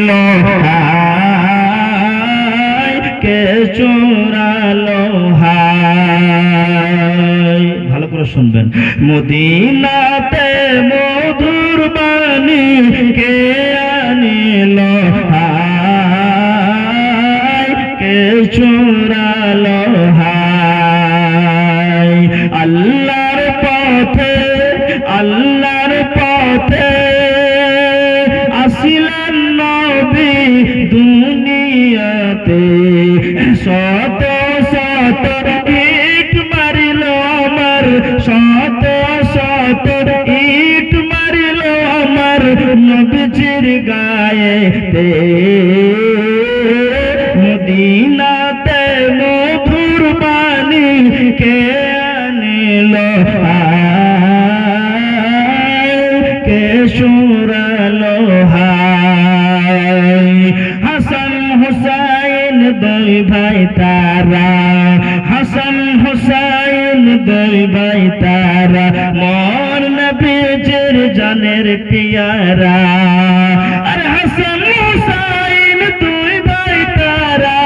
লো হায় কে চোরালো হায়। ভালো করে শুনবেন। মদিনাতে মধুর বাণী কে আনিল হায় কে চোরালো হায়। আল্লাহর পথে আল্লাহর পথে আসিলেন নবী দুনিয়াতে, শত শত ইট মারিল আমার, শত শত ইট মারিল আমার নবীজির গায়েতে। মদিনাতে মধুর বাণী কে আনিল কে সুরালো হায়। হাসান হুসাইন দুই ভাই তারা, হাসান হুসাইন দুই ভাই তারা, মোর নবীজির জানের পিয়ারা। আরে হাসান হুসাইন দুই ভাই তারা,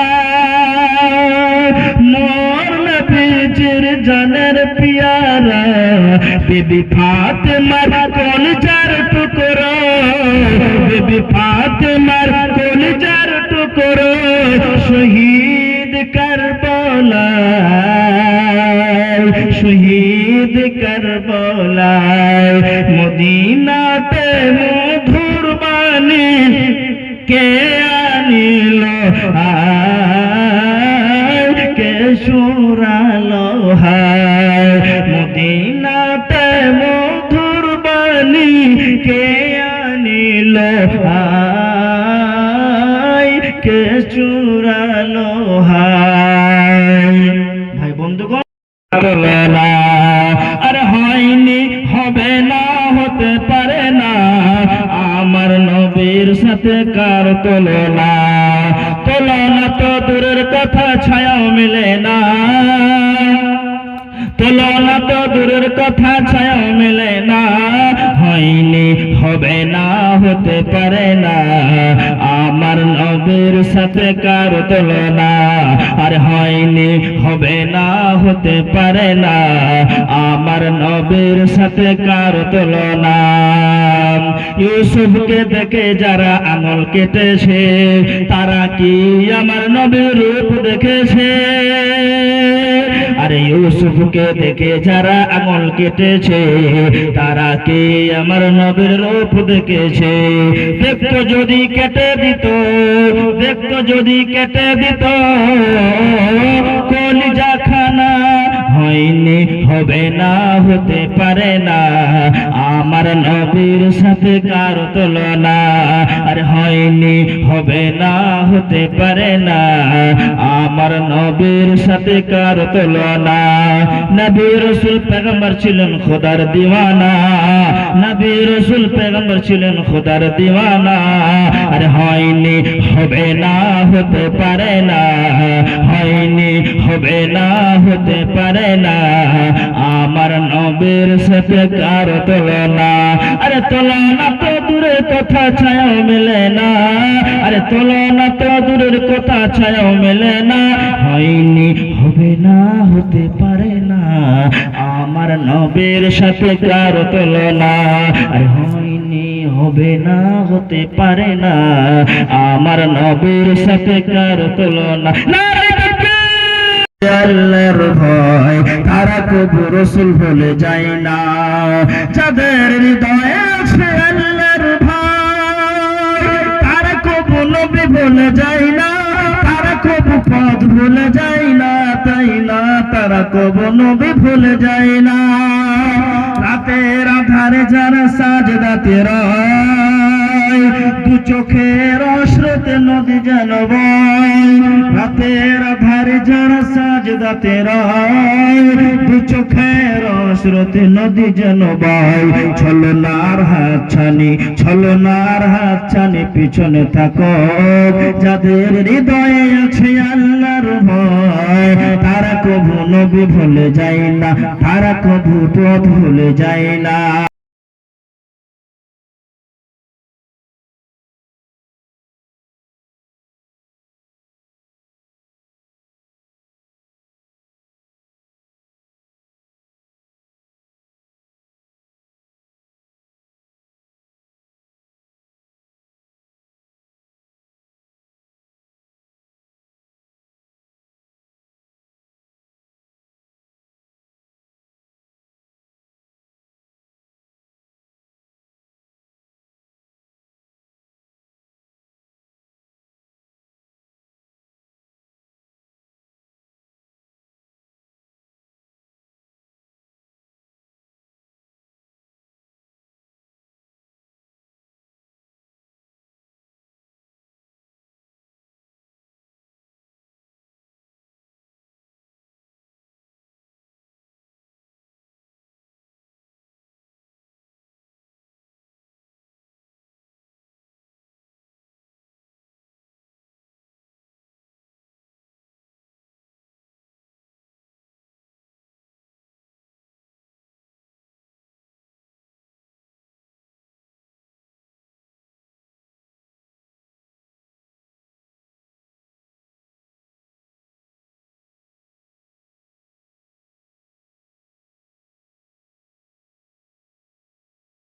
মোর নবীজির জানের পিয়ারা। বিবি ফাতেমার কলিজার টুকরো, বিবি ফাতেমার কলিজার টুকরো, শহীদ কারবালায়, শহীদ কারবালায়। মদিনাতে মধুর বাণী কে আনিল হায় কে সুরালো হায়। মদিনাতে মধুর বাণী কে আনিল হায় কে চুরালো হায়। ভাই বন্ধুগণ, আর হয়নি হবে না হতে পারে না আমার নবীর সাথে কার তুলনা। তুলনা তো দূরের কথা ছায়াও মিলে না, তুলনা তো দূরের কথা ছায়াও মিলে না। হয়নি হবে না হতে পারে না আমার নবীর সাথে কার তুলনা। আর হয়নি হবে না হতে পারে না আমার নবীর সাথে কার তুলনা। ইউসুফকে দেখে যারা আঙুল কেটেছে তারা কি আমার নবীর রূপ দেখেছে? আরে ইউসুফকে দেখে যারা আঙুল কেটেছে তারা কি আমার নবীর রূপ দেখেছে? দেখতো যদি কেটে দিত, দেখতো যদি কেটে দিত কলিজা খানা। হয়নি হবে না হতে পারে না আমার নবীর সাথে কার তুলনা। আর হয়নি হবে না হতে পারে না আমার নবীর সাথে কার তুলনা। নবী রাসূল পয়গম্বর ছিলেন খোদার দিওয়ানা, নবী রাসূল পয়গম্বর ছিলেন খোদার দিওয়ানা। আর হয়নি হবে না হতে পারে না, হয়নি হবে না হতে পারে না আমার নবীর সাথে কার তুলনা। আরে তুলনা তো দূরের কথা ছায়াও মেলে না, আরে তুলনা তো দূরের কথা ছায়াও মেলে না। হয়নি হবে না হতে পারে না আমার নবীর সাথে কার তুলনা। আরে হয়নি হবে না হতে পারে না আমার নবীর সাথে কার তুলনা। আল্লাহর ভয় তারা কবু রাসূল ভুলে যায় না, যাদের হৃদয়ে আছে আল্লাহর ভয় তারা কবু নবী ভুলে যায় না, তারা কবু পথ ভুলে যায় না, তাই না তারা কবু নবী ভুলে যায় না। রাতের আধারে যারা সাজদাতে রয় দু চোখের অশ্রুতে নদী যেন বয়। রাতের আধারে যারা সাজদাতে রয় দু চোখের অশ্রুতে নদী যেন বয়। ছলনার হাত ছানি, ছলনার হাত ছানি পিছনে থাকো, যাদের হৃদয়ে আছে আল্লাহর ভয় তারা কবু নবী ভুলে যায় না, তারা কবু পথ ভুলে যায় না।